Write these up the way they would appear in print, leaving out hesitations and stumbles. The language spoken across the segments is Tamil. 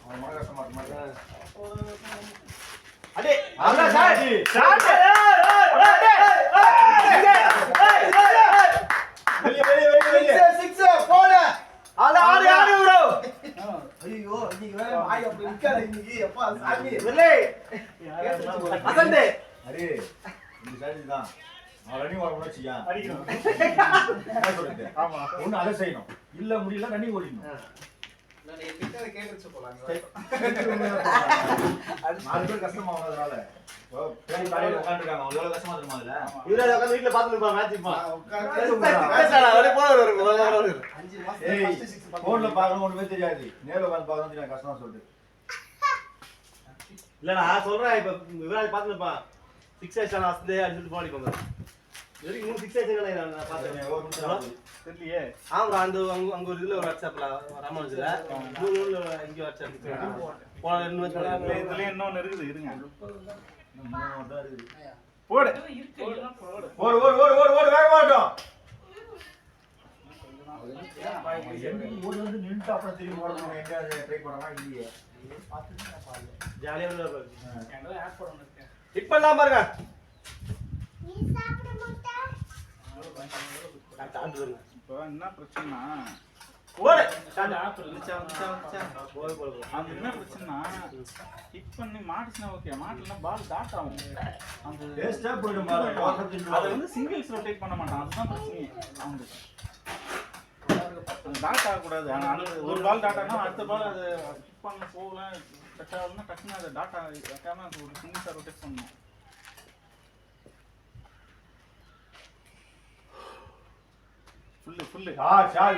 மன கஷ்டமா இருக்கு. அடே அண்ணா சார் சார் வெளிய சிக்ஸ் போடு ஆளு ஆளு ஆளு ப்ரோ. ஐயோ இன்னைக்கு வேற வாய் அப்படி நிக்காத இன்னைக்கு அப்பா சாமி வெள்ளை அசந்தே அரே இந்த சைடு தான் நான் ரன்னிங் ஓட முடிச்சியா அடிக்கணும் என்ன சொல்றது? ஆமா ஒண்ணு அதை செய்யணும் இல்ல முடியல ரன்னிங் ஓடிடணும். நான் கிட்ட கேட்கச்சு போலாம் நாலு பேர் கஷ்டமா ஆனதுனால பேடி காலையில உட்கார்ந்திருக்காங்க. அவங்க எவ்வளவு கஷ்டமா இருக்குமா அதுல? இவரே உட்கார்ந்து வீட்ல பாத்துட்டு இருப்பா மேட்ச் இருப்பா பேசடா அவரே போறாரு 5 மாசம் ஏய் ஃபர்ஸ்ட் 6 போன்ல பார்க்கணும் ஒண்ணுமே தெரியாது. நேர்ல உட்கார்ந்து பார்க்கணும் தெரியாது கஷ்டமா சொல்லிட்டு. இல்ல நான் சொல்றேன் இப்ப இவரே பாத்துட்டு இருப்பா 6 ஆயிடுச்சு அசந்தே அடிச்சிட்டு போடி போங்க. வெரி குட் 6 ஆயிடுச்சு நான் பார்த்தேன். ஒரு நிமிஷம் தெரியலையே. ஆமா அந்த அங்க ஒரு இதுல ஒரு வாட்ஸ்அப்ல ராமானுஜல மூணுல இங்க வாட்ஸ்அப் போன ரெண்டு வாட்ஸ்அப்ல இதுல இன்னொன்னு இருக்குது இருங்க. போடு ஓடு ஓடு ஓடு ஓடு ஓடு வேக மாட்டோம். ஓடு வந்து நின்று அப்புறம் திரும்பி ஓடணும். எங்க ட்ரை பண்ணலாம் இல்லையே. ஜாலியா இருக்கு. எங்கல ஆட் பண்ணனும் இருக்கேன். இப்பலாம் பாருங்க. நீ சாப்பிட மாட்டே. இப்போ என்ன பிரச்சனைனா ஓடு அந்த ஆப் போய் அது என்ன பிரச்சனைனா கிக் பண்ணி மாட்டுச்சுனா ஓகே மாட்டலனா பால் டாட் ஆகும். அந்த வேஸ்டா போய்டும் பாருங்க. அது வந்து சிங்கிள்ஸ் ரொட்டேட் பண்ண மாட்டான். அதுதான் பிரச்சனை. அந்த டாட் ஆக கூடாது. ஒரு பால் டாட் ஆனா அடுத்த பால் அது கிக் பண்ண போகல கட் ஆகலனா டக்குன்னு அது டாட் ஆகாம அது ஒரு சிங்கிள்ஸா ரொட்டேட் பண்ணணும். ஃபுல்லு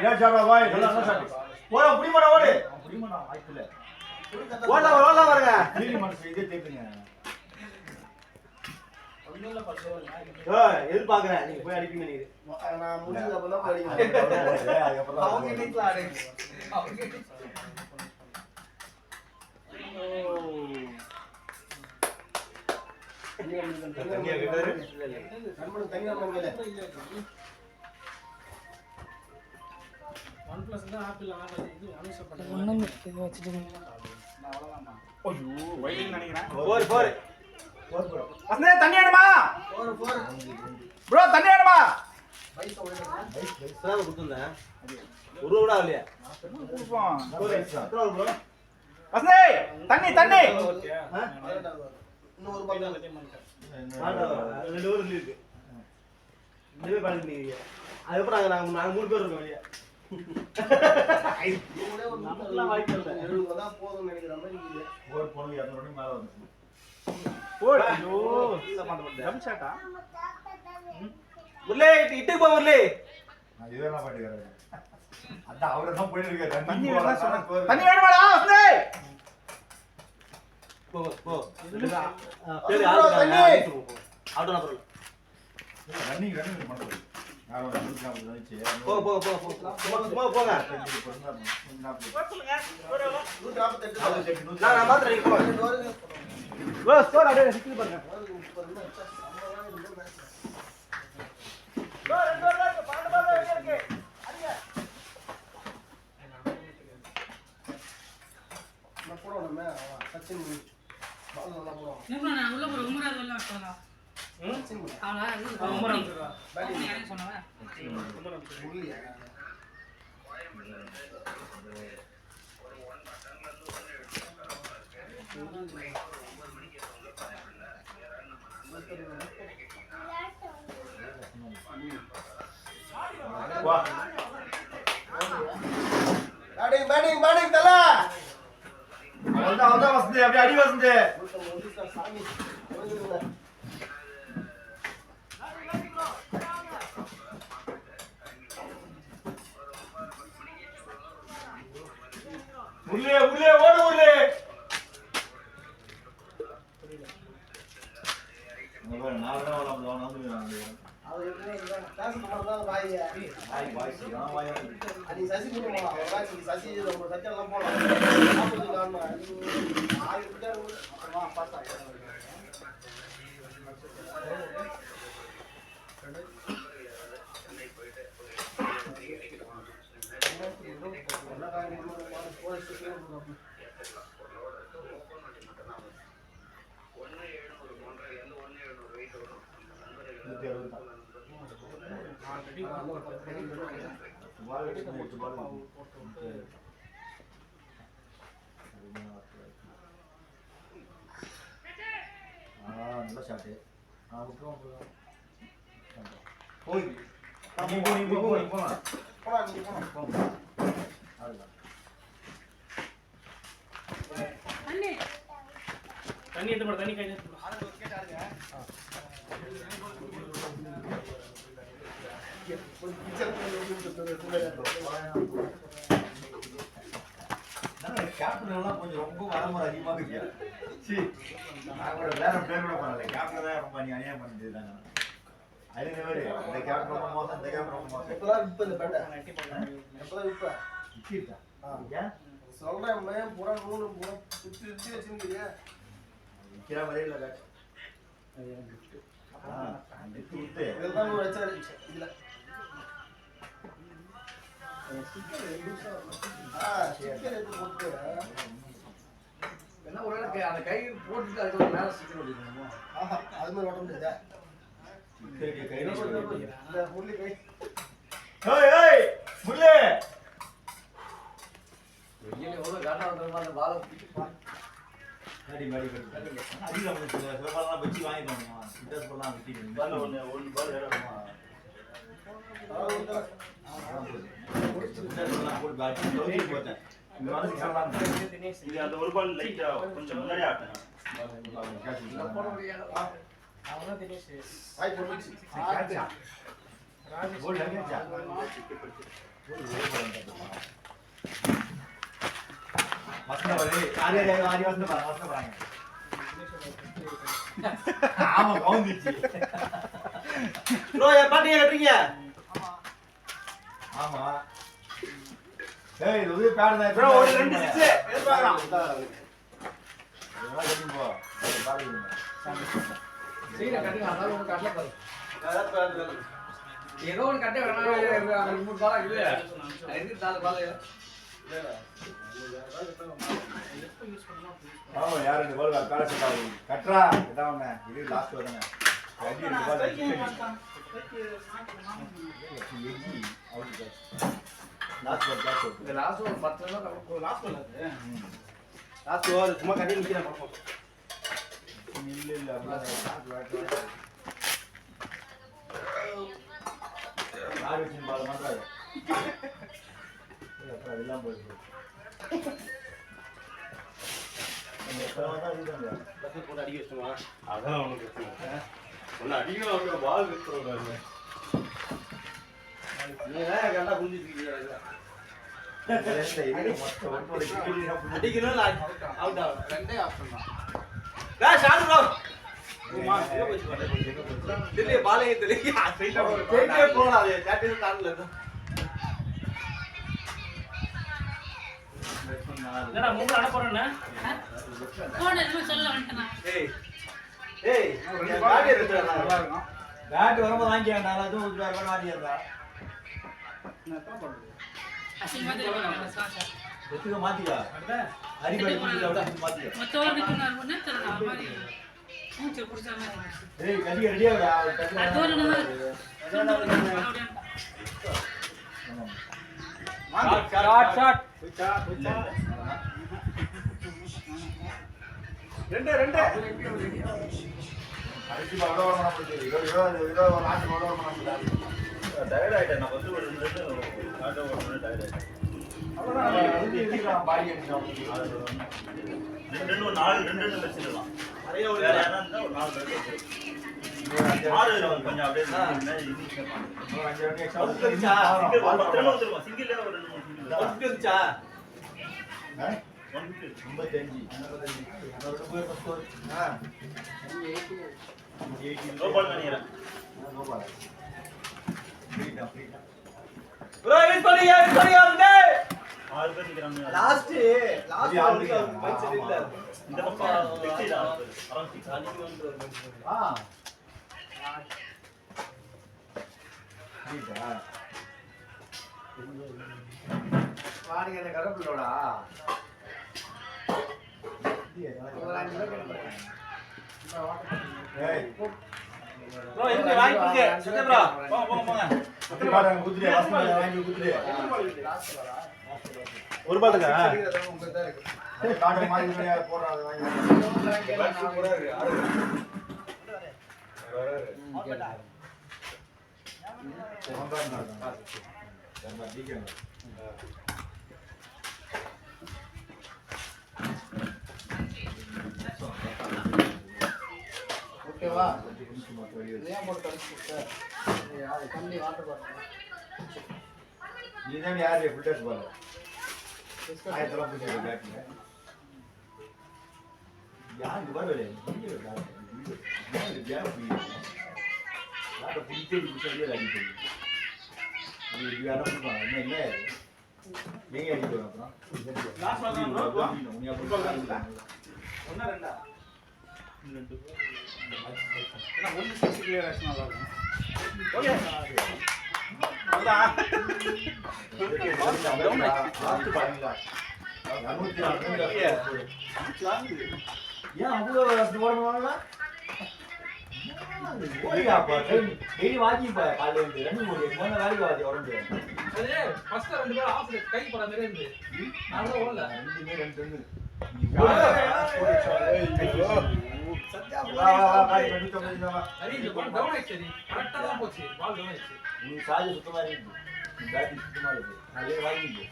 ஏச்சாடா பாய் நல்லா சார் போற புடிமடா ஓடு புடிமடா வாய்ப்பில்லை. ஓடலாம் பாருங்க. நீலி மனசு இதே தேத்துங்க. எது பாக்குறேன் நீங்க போய் அடிப்பீங்க நீங்க. நான் முடிஞ்சது அப்பதான் படிக்கிறேன். அவங்க வீட்ல ஆடு. தண்ணியா கேட்டாரு கண்மணி தண்ணியா மங்கல OnePlus தான் ஆப்பிள் ஆனா இது அனுச பண்ணல ஒண்ணும் இருக்கு வச்சிட்டீங்க நான் அவ்வளவுதான். ஐயோ வைலிங் நினைக்கிறேன். போர் அண்ணே தண்ணி வேணுமா? போர் ப்ரோ தண்ணி வேணுமா? பைசா ஓடுறேன் குடுத்தேன் ஒரு ரூபா இல்லையா குடுப்போம். எத்தனை ப்ரோ அண்ணே தண்ணி இன்னும் ஒரு பால் தான் ரெண்டு ஊர் இருக்கு. இதுவே பண்ணிருக்கீங்க. அதுக்கப்புறம் நாங்க மூணு பேர் இருக்கோம் வெளியே. நமக்குலாம் வாய்ப்பு இல்லை. 70 தான் போதும்னு நினைக்கிற மாதிரி இருக்குது. ஒரு பொண்ணு 200 மேல வந்து போடு. ஐயோ ஜம்ப் ஷாட்டா? முரளி இட்டு போ முரளி. நான் இதெல்லாம் பாட்டுக்கிறேன். அதான் அவரே தான் போயிட்டு இருக்காரு. தண்ணி வேணுமா சொன்னா தண்ணி வேணுமாடா அண்ணே? போ சரி தண்ணி ஆட்டோல போறோம். ரன்னிங் பண்றது நான் ஒரு நிமிஷம் அப்படி வந்துச்சு. சும்மா போங்க. நான் மாத்திரம் இருக்கேன். ஸ்கோர் அப்படியே சிக்கி பாருங்க. பேட்டிங் தல அதான் வசந்தி அப்படியே அடி வசந்தி. உள்ளே ஓடு உள்ளே. நாலு தான் வந்து அது கிளாஸ் பண்ணதான் வாய் வாய் அது சசி போடுமா சசி நம்ம சச்செல்லாம் போலாம் சாப்பிடுறதுக்கு ஆகிட்டு வா பார்த்தா நல்ல ஷாட்டு விட்டுருவோம் போய் நீ போலாம் போடா நீங்க போடா தண்ணி எடுத்து போடு, தண்ணி கையில எடுத்து போடு. கேப்டன் எல்லாம் கொஞ்சம் ரொம்ப வரமுறை அதிகமாக இருக்கியா நான் கூட வேற பேர் கூட பண்ணல கேப்டன் தான் ரொம்ப நீ அநியாயம் பண்ணிட்டு இருக்காங்க அதுக்கு வேறு இந்த கேப்டன் ரொம்ப மோசம் இந்த கேப்டன் ரொம்ப மோசம் எப்பதான் விப்ப இந்த பேட்டை எப்பதான் விப்ப விக்கிட்டா ஏன் சொல்றேன் மயம் புறா நூறு புறா சுத்தி சுத்தி வச்சுருக்கீங்க விற்கிற மாதிரியே இல்லை பேட் இதெல்லாம் ஒரு வச்சாரு இல்ல ஸ்டிக்கர் எடுத்து போட்டு என்ன ஒருவேளை அந்த கை போட்டுட்டு அதுக்கு மேல ஸ்டிக்கர் ஒட்டிக்கணுமோ? அது மாதிரி ஓட்ட முடியாதா இந்த முள்ளி கை முள்ளே வெயில எவ்வளவு காட்டா வந்திருந்தா அந்த பாலை பிடிச்சு அதிகம் சிலபாலாம் வச்சு வாங்கிக்கணுமா சிட்டர்ஸ் போலாம் விற்கிட்டு ஒன்று பால் வேணுமா இது அந்த ஒரு பால் லைட்டா கொஞ்சம் முன்னாடி ஆட்டணும். போட முடியாது. அவனும் தினேஷ். ஆய் போடுச்சு ஆமா கவுந்துச்சு ப்ரோ ஏன் பாட்டிங்க கட்டுறீங்க ஆமா ஏய் இது ஒரு பேட் தான் ப்ரோ ஒரு 2 6 எடுத்துறாங்க இதெல்லாம் கட்டி போ பாருங்க சீல கட்டுங்க அதான் ஒரு கட்டல பாரு. ஏதோ ஒரு கட்டை வேணா ஒரு 3 பாலா இல்ல. அது 4 பாலா இல்ல. ஆமா யார் இந்த கோல் கால செட்டாவு கட்றா இதாவன இது லாஸ்ட் வரங்க அடி இந்த பால் எஜி அவுட் லாஸ்ட் பால் இந்த லாஸ்ட் ஒரு 10 ரன் நமக்கு லாஸ்ட் பால் அது. லாஸ்ட் ஓவர் சும்மா கட்டி நிக்கிறேன் பாப்போம் இல்ல இல்ல அப்படியே யார் வச்சு பால் மாட்டாரு அப்புறம் எல்லாம் போயிடுச்சு போட்டு அடிக்க வச்சுமா அதான் அவனுக்கு ஒன்னு அடிக்கணும் அவனுக்கு பால் விட்டுறாங்க. நீங்க கண்டா புரிஞ்சிருக்கீங்க அடிக்கணும் அவுட் ஆகும் ரெண்டே ஆப்ஷன் தான் டேய் ஷாட் ப்ரோ தில்லி பாலே தில்லி ஸ்ட்ரைட்டா கேக்கே போடா அது சாட்டிஸ் தான்ல என்னடா மூணு அட போறேன்னா போன் எதுவும் சொல்ல வந்துட்டேனா ஏய் ஏய் பாடி எடுத்துறா நல்லா இருக்கும் பேட் வரும்போது வாங்கிக்க நான் அதுவும் ஒரு ரூபாய் மாட்டிடுறா அசிங்கமா தெரியும் சாசா வெத்துக்க மாத்திக்கா அடிபடி முடியல மாத்திக்க மத்தவங்க சொன்னார் முன்ன தெரியல மாதிரி மூச்சு புடிச்ச மாதிரி ஏய் கடிக்க ரெடியா வரா அது ஒரு ஷாட் ரெண்டு அடிச்சு அவ்வளோ வர முடியாது இதோ லாஸ்ட் அவ்வளோ வர முடியாது டயர்ட் ஆயிட்டேன் நான் வந்து ஒரு 2 ஆட்டோ ஓடுறேன் டயர்ட் ஆயிட்டேன். அவ்வளோதான் பாடி அடிச்சோம் ரெண்டு ஒரு 4 வச்சிடலாம். நிறைய ஒரு வேற யாரா இருந்தா ஒரு 4 ரன் ஆறு கொஞ்சம் அப்படியே இனிஷியல் ஒரு 5 ரன் எக்ஸ்ட்ரா வந்துருச்சா? சிங்கிள் ஒரு 2 3 சிங்கிள் வந்துருச்சா 55 அதோட போய் ஸ்கோர் லோ பால் நினைக்கிறேன். நோ பால் ஃப்ரீடா ப்ரோ யூஸ் பண்ணியா டே 6 பேர் நிக்கிறாங்க. லாஸ்ட் வரைக்கும் பைக் செட் இல்ல இந்த பக்கம் 6 அரௌண்ட் 6 அன்னைக்கு வந்து ஆ ஃப்ரீடா வாடிங்க அந்த கரப்புலோடா ஏய் ப்ரோ இருக்கு வாய்ப்பு இருக்கு சத்யா ப்ரோ போங்க அப்படி பாரு குத்துறே வாசல்ல வாங்கி குத்துறே ஒரு பால் இருக்கா காட்டு மாதிரி போறாத வாங்கி ஓகேவா ஏன் போட்டு கழிச்சு அது தண்ணி வாட்டர் பாட்டில் நீதான் யாரு ஃபில்டர்ஸ் பாரு ஆயிரத்தெல்லாம் பூச்சி பேட்டில் யாருக்கு வரவே பிடிச்சே அடிப்பது வேற கொடுப்பாங்க என்ன இல்லை எங்க அடிப்போம் அப்புறம் லாஸ்ட் பால் தான் ஒண்ணா ரெண்டா ஏன்னா ஒன்னு 6 கிளியர் ஆச்சு நல்லா இருக்கும் ஓகே அதான் ஏன் அவ்வளவு ஓடணும்னா டெய்லி வாங்கிப்பா காலையில இருந்து 2 3 வேலைக்கு வாதி உடம்பு அது ஃபர்ஸ்ட் ரெண்டு பேரும் ஆஃப் கை போற மாதிரி இருந்து நான் ஓடல 2 சத்யா நிறைய பால் டவுன் ஆயிடுச்சு கரெக்டா தான் போச்சு பால் டவுன் ஆயிடுச்சு நீ சாஜி சுத்தமா இருக்கு பேட்டி சுத்தமா இருக்கு அதே வாங்கிட்டு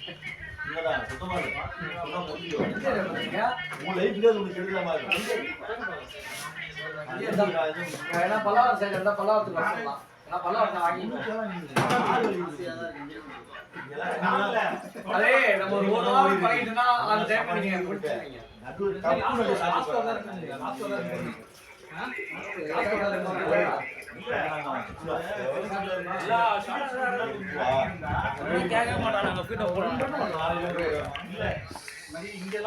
இல்லதான் சுத்தமா இருக்கு சுத்தமா முடியும் உன் லைஃப்ல உங்களுக்கு கெடுதலமா இருக்கு ஏன்னா பல்லாவரம் சைடு இருந்தா பல்லாவரத்துக்கு வரலாம் ஏன்னா பல்லாவரத்தை வாங்கி அதே நம்ம ஒரு வாரம் பண்ணிட்டுனா அந்த டைம் நீங்க குடிச்சீங்க கேட்க மாட்டாங்க நம்ம கிட்ட இங்க